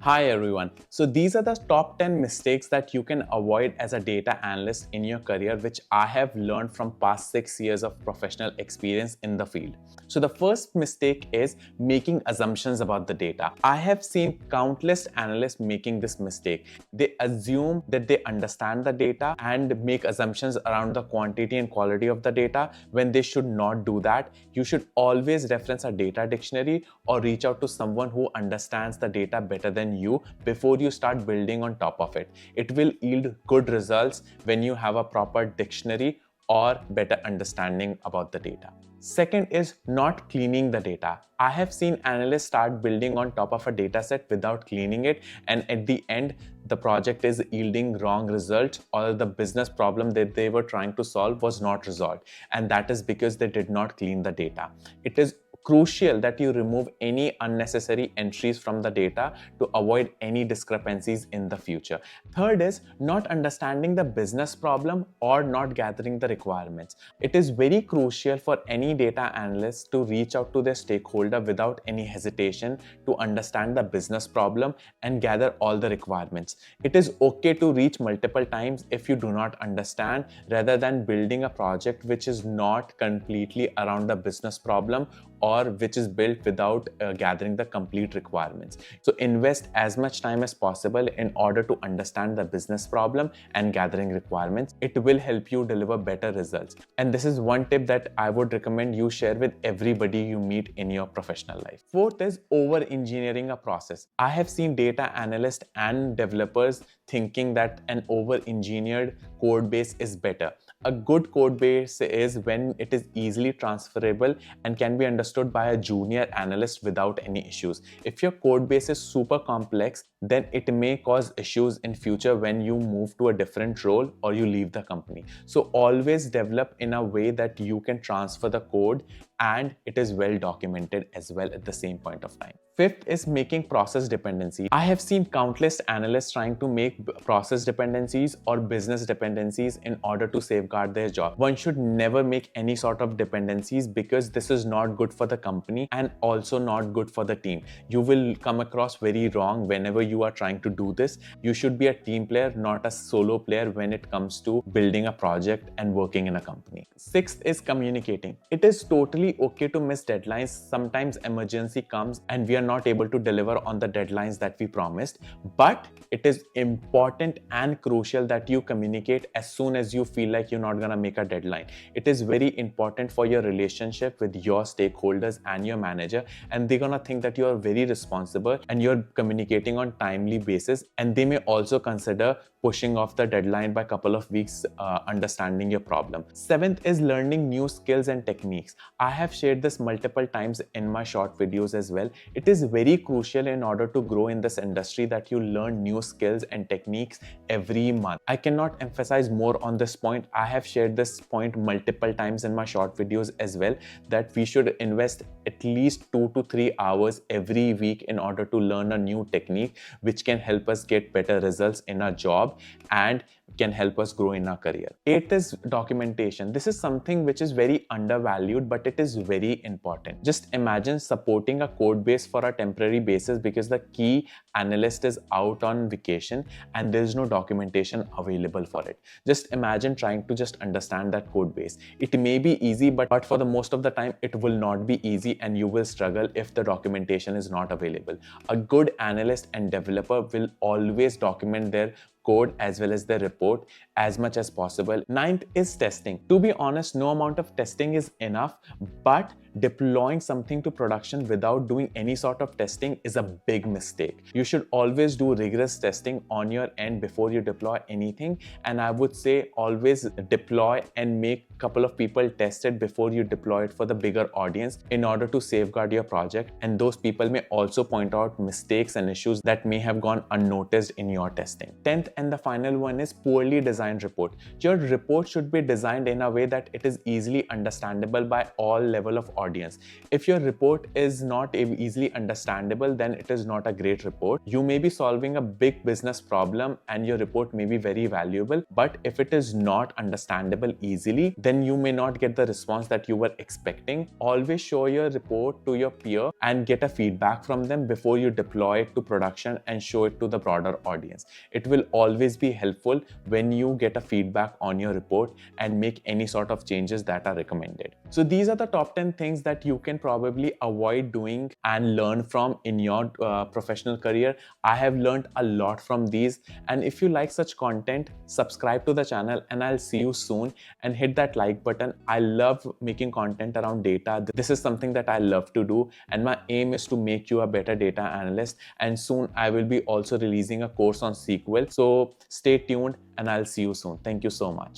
Hi everyone. So these are the top 10 mistakes that you can avoid as a data analyst in your career, which I have learned from past 6 years of professional experience in the field. So the first mistake is making assumptions about the data. I have seen countless analysts making this mistake. They assume that they understand the data and make assumptions around the quantity and quality of the data when they should not do that. You should always reference a data dictionary or reach out to someone who understands the data better than you before you start building on top of it. It will yield good results when you have a proper dictionary or better understanding about the data. Second is not cleaning the data. I have seen analysts start building on top of a data set without cleaning it, and at the end, the project is yielding wrong results, or the business problem that they were trying to solve was not resolved. And that is because they did not clean the data. It is crucial that you remove any unnecessary entries from the data to avoid any discrepancies in the future. Third is not understanding the business problem or not gathering the requirements. It is very crucial for any data analyst to reach out to their stakeholder without any hesitation to understand the business problem and gather all the requirements. It is okay to reach multiple times if you do not understand, rather than building a project which is not completely around the business problem or which is built without gathering the complete requirements. So invest as much time as possible in order to understand the business problem and gathering requirements. It will help you deliver better results. And this is one tip that I would recommend you share with everybody you meet in your professional life. Fourth is over-engineering a process. I have seen data analysts and developers thinking that an over-engineered code base is better. A good code base is when it is easily transferable and can be understood by a junior analyst without any issues. If your code base is super complex, then it may cause issues in future when you move to a different role or you leave the company. So always develop in a way that you can transfer the code and it is well documented as well at the same point of time. Fifth is making process dependency. I have seen countless analysts trying to make process dependencies or business dependencies in order to safeguard their job. One should never make any sort of dependencies because this is not good for the company and also not good for the team. You will come across very wrong whenever you are trying to do this. You should be a team player, not a solo player when it comes to building a project and working in a company. Sixth is communicating. It is totally okay to miss deadlines. Sometimes emergency comes and we are not able to deliver on the deadlines that we promised, but it is important and crucial that you communicate as soon as you feel like you're not gonna make a deadline. It is very important for your relationship with your stakeholders and your manager, and they're gonna think that you are very responsible and you're communicating on timely basis, and they may also consider pushing off the deadline by a couple of weeks, understanding your problem. Seventh is learning new skills and techniques. I have shared this multiple times in my short videos as well. It is very crucial in order to grow in this industry that you learn new skills and techniques every month. I cannot emphasize more on this point. I have shared this point multiple times in my short videos as well, that we should invest at least 2 to 3 hours every week in order to learn a new technique which can help us get better results in our job and can help us grow in our career. Eighth is documentation. This is something which is very undervalued, but it is very important. Just imagine supporting a code base for a temporary basis because the key analyst is out on vacation and there is no documentation available for it. Just imagine trying to just understand that code base. It may be easy, but for the most of the time, it will not be easy and you will struggle if the documentation is not available. A good analyst and developer will always document their code as well as the report as much as possible. Ninth is testing. To be honest, no amount of testing is enough, but deploying something to production without doing any sort of testing is a big mistake. You should always do rigorous testing on your end before you deploy anything, and I would say always deploy and make a couple of people test it before you deploy it for the bigger audience in order to safeguard your project, and those people may also point out mistakes and issues that may have gone unnoticed in your testing. 10th and the final one is poorly designed report. Your report should be designed in a way that it is easily understandable by all level of audience. If your report is not easily understandable, then it is not a great report. You may be solving a big business problem and your report may be very valuable, but if it is not understandable easily, then you may not get the response that you were expecting. Always show your report to your peer and get a feedback from them before you deploy it to production and show it to the broader audience. It will always be helpful when you get a feedback on your report and make any sort of changes that are recommended. So these are the top 10 things that you can probably avoid doing and learn from in your professional career. I have learned a lot from these, and if you like such content, subscribe to the channel, and I'll see you soon. And hit that like button. I love making content around data. This is something that I love to do, and my aim is to make you a better data analyst. And soon I will be also releasing a course on SQL. So stay tuned, and I'll see you soon. Thank you so much.